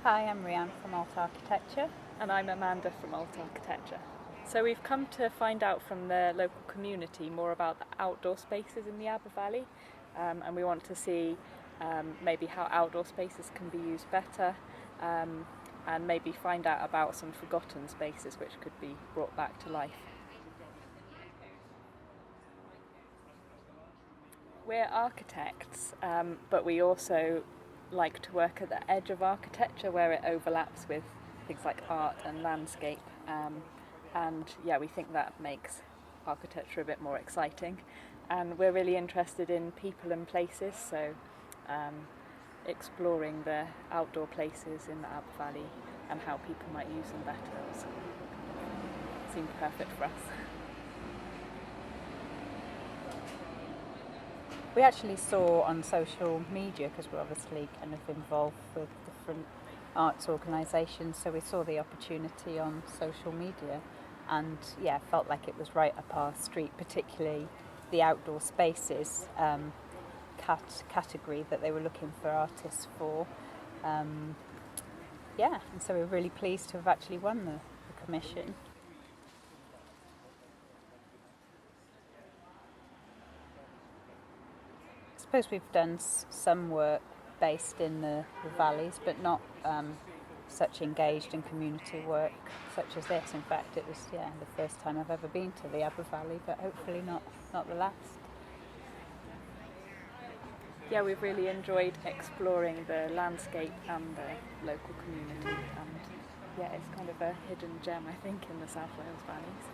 Hi, I'm Rhian from Alt Architecture. And I'm Amanda from Alt Architecture. So we've come to find out from the local community more about the outdoor spaces in the Aber Valley, and we want to see maybe how outdoor spaces can be used better, and maybe find out about some forgotten spaces which could be brought back to life. We're architects, but we also like to work at the edge of architecture where it overlaps with things like art and landscape, and we think that makes architecture a bit more exciting, and we're really interested in people and places, so exploring the outdoor places in the Aber Valley and how people might use them better seemed perfect for us. We actually saw on social media, because we're obviously kind of involved with different arts organisations, so we saw the opportunity on social media and felt like it was right up our street, particularly the outdoor spaces category that they were looking for artists for. And so we're really pleased to have actually won the commission. I suppose we've done some work based in the valleys, but not such engaged in community work such as this. In fact, it was the first time I've ever been to the Aber Valley, but hopefully not the last. Yeah, we've really enjoyed exploring the landscape and the local community, and it's kind of a hidden gem, I think, in the South Wales valleys.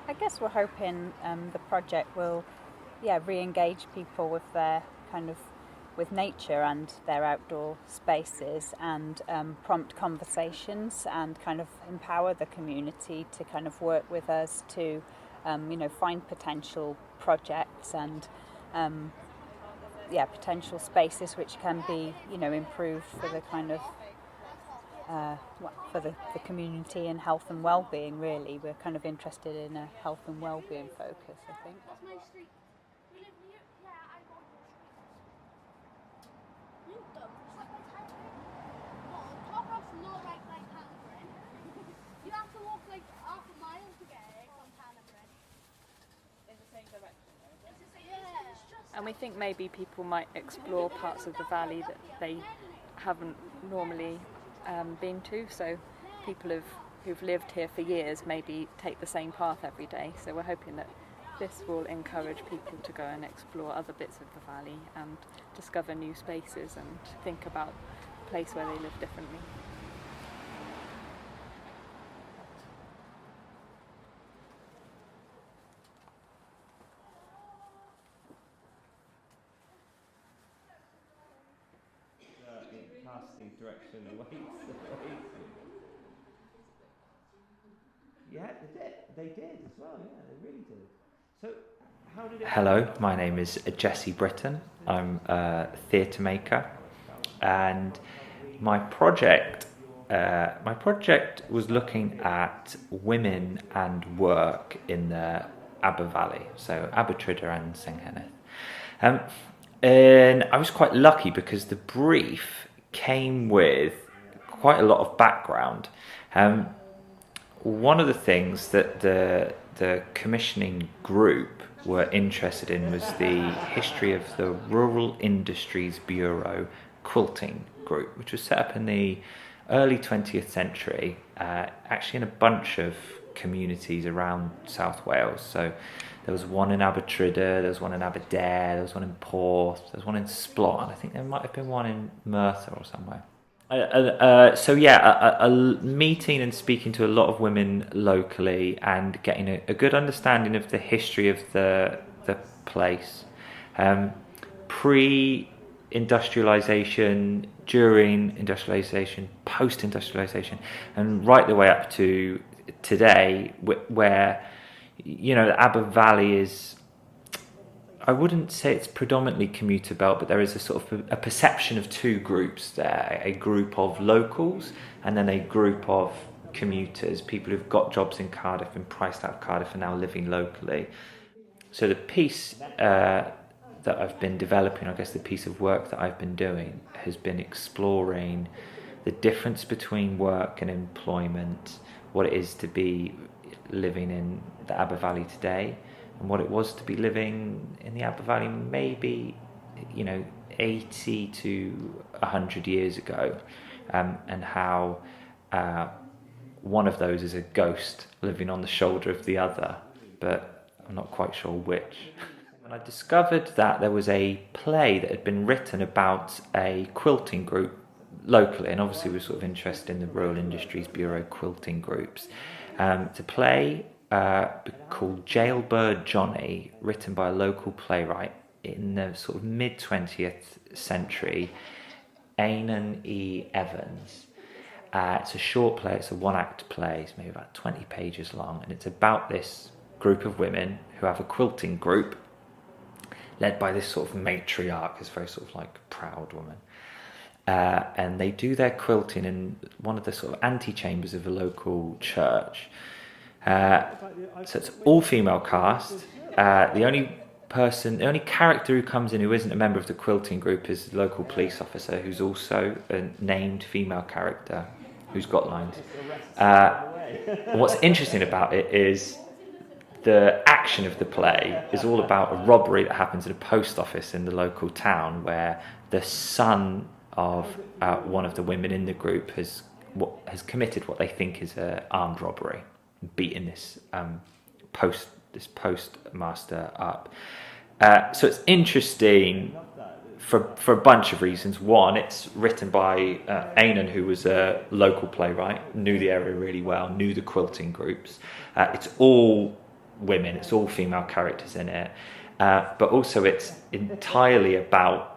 I guess we're hoping the project will re-engage people with their with nature and their outdoor spaces, and prompt conversations and kind of empower the community to kind of work with us to find potential projects and potential spaces which can be improved for the kind of for the community and health and well-being. Really, we're kind of interested in a health and well-being focus, I think. You have to walk like half a mile to get it from Canterbury. In the same direction. And we think maybe people might explore parts of the valley that they haven't normally been to, so people who've lived here for years maybe take the same path every day, so we're hoping that this will encourage people to go and explore other bits of the valley and discover new spaces and think about the place where they live differently. Casting direction awaits. Yeah, they did as well. Yeah, they really did. So, how did it? Hello, my name is Jesse Britton. I'm a theatre maker, and my project was looking at women and work in the Aber Valley, so Abertrydder and Sengheneth. And I was quite lucky because the brief came with quite a lot of background. One of the things that the commissioning group were interested in was the history of the Rural Industries Bureau quilting group, which was set up in the early 20th century, actually in a bunch of communities around South Wales. So there was one in Abertrydder, there was one in Aberdare, there was one in Porth, there was one in Splot, and I think there might have been one in Merthyr or somewhere. A meeting and speaking to a lot of women locally and getting a good understanding of the history of the place. Pre-industrialisation, during industrialisation, post-industrialisation, and right the way up to today, where the Aber Valley is, I wouldn't say it's predominantly commuter belt, but there is a sort of a perception of two groups there, a group of locals and then a group of commuters, people who've got jobs in Cardiff and priced out of Cardiff and now living locally. So the piece that I've been developing, I guess the piece of work that I've been doing, has been exploring the difference between work and employment, what it is to be living in the Aber Valley today and what it was to be living in the Aber Valley maybe 80 to 100 years ago, and how one of those is a ghost living on the shoulder of the other, but I'm not quite sure which. When I discovered that there was a play that had been written about a quilting group locally, and obviously we're sort of interested in the Rural Industries Bureau quilting groups, to play called Jailbird Johnny, written by a local playwright in the sort of mid-20th century, Ainan E. Evans. It's a short play, it's a one-act play, it's maybe about 20 pages long, and it's about this group of women who have a quilting group led by this sort of matriarch, this very sort of like proud woman. And they do their quilting in one of the sort of antechambers of a local church. So it's all female cast. The only character who comes in who isn't a member of the quilting group is the local police officer, who's also a named female character who's got lines. What's interesting about it is the action of the play is all about a robbery that happens at a post office in the local town, where the son of one of the women in the group has committed what they think is an armed robbery, beating this postmaster up. So it's interesting for a bunch of reasons. One, it's written by Ainan, who was a local playwright, knew the area really well, knew the quilting groups. It's all women, it's all female characters in it, but also it's entirely about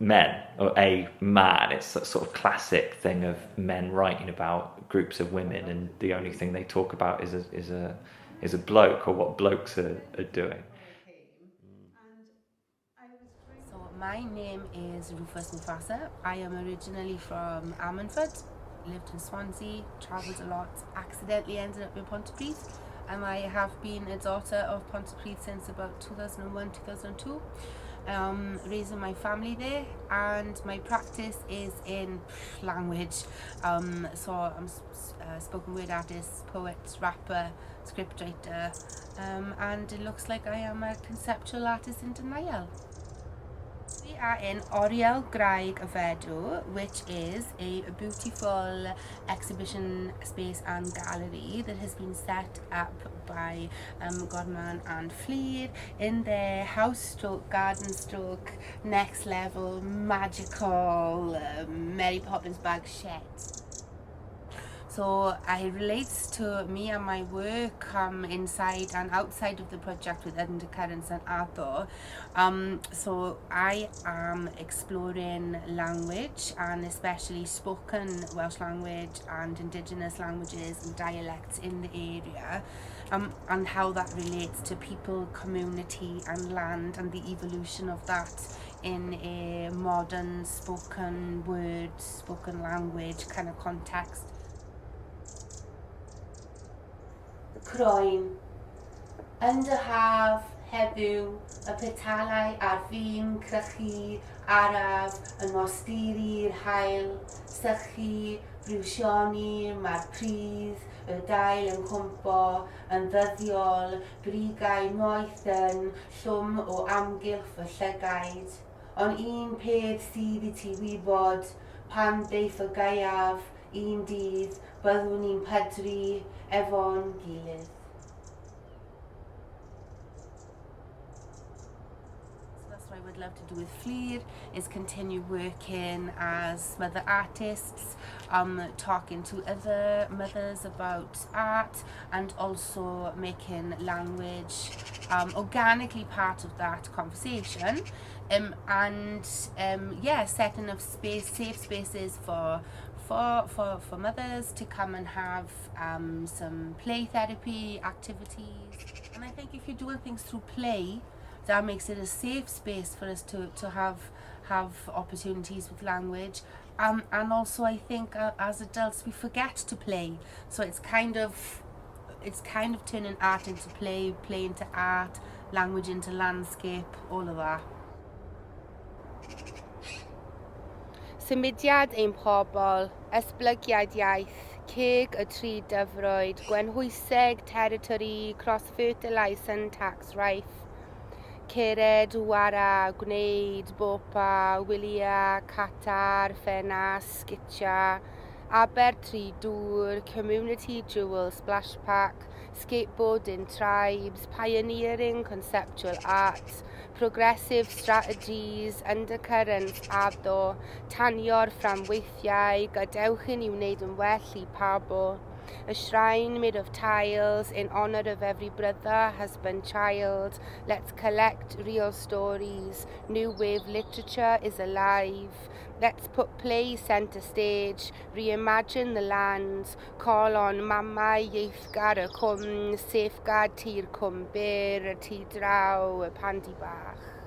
men, or a man. It's a sort of classic thing of men writing about groups of women, and the only thing they talk about is a bloke, or what blokes are doing. So my name is Rufus Mufasa. I am originally from Ammanford, lived in Swansea, travelled a lot, accidentally ended up in Pontypridd, and I have been a daughter of Pontypridd since about 2001, 2002. Raising my family there, and my practice is in language. So I'm a spoken word artist, poet, rapper, scriptwriter, and it looks like I am a conceptual artist in denial. We are in Oriel Graig y Fedw, which is a beautiful exhibition space and gallery that has been set up by Gorman and Fleer in their house stroke, garden stroke, next level, magical Mary Poppins bag shed. So it relates to me and my work inside and outside of the project with Undercurrents and Arthur. So I am exploring language, and especially spoken Welsh language and Indigenous languages and dialects in the area, and how that relates to people, community and land, and the evolution of that in a modern spoken word, spoken language kind of context. Croen. Yn dy haf heddiw y petalau ar fin crychu araf yn ostiri'r hael, sychu, briwsioni, mae'r pridd, y dail yn cwmpo, yn ddyddiol, brigau noeth yn llwm o amgylch fy llygaid. Ond un peth sydd I ti wybod, pan deiff y gaiaf, un dydd, byddwn ni'n pydru efo'n gilydd. So that's what I would love to do with Fleer, is continue working as mother artists, talking to other mothers about art, and also making language organically part of that conversation, and setting up safe spaces for mothers to come and have some play therapy activities. And I think if you're doing things through play, that makes it a safe space for us to have opportunities with language. And also I think as adults we forget to play, so it's kind of turning art into play into art, language into landscape, all of that. Symudiad ein pobl, esblygiad iaith, ceg y tri dyfroedd, gwenhwyseg territori, cross-fertilise syntax rife, cered, wara, gwneud, bopa, wylia, catar, ffenas, sgitsia, aber tri dŵr, community jewel splash pack, skateboarding tribes, pioneering conceptual art, progressive strategies, undercurrents addo, tanio'r fframweithiau, gadewch i ni wneud yn well I pawb. A shrine made of tiles in honor of every brother, husband, child. Let's collect real stories. New wave literature is alive. Let's put play center stage, reimagine the lands, call on mamau, ieithgar y cwm, safeguard tir cwm byr, y tŷ draw, y pandi bach.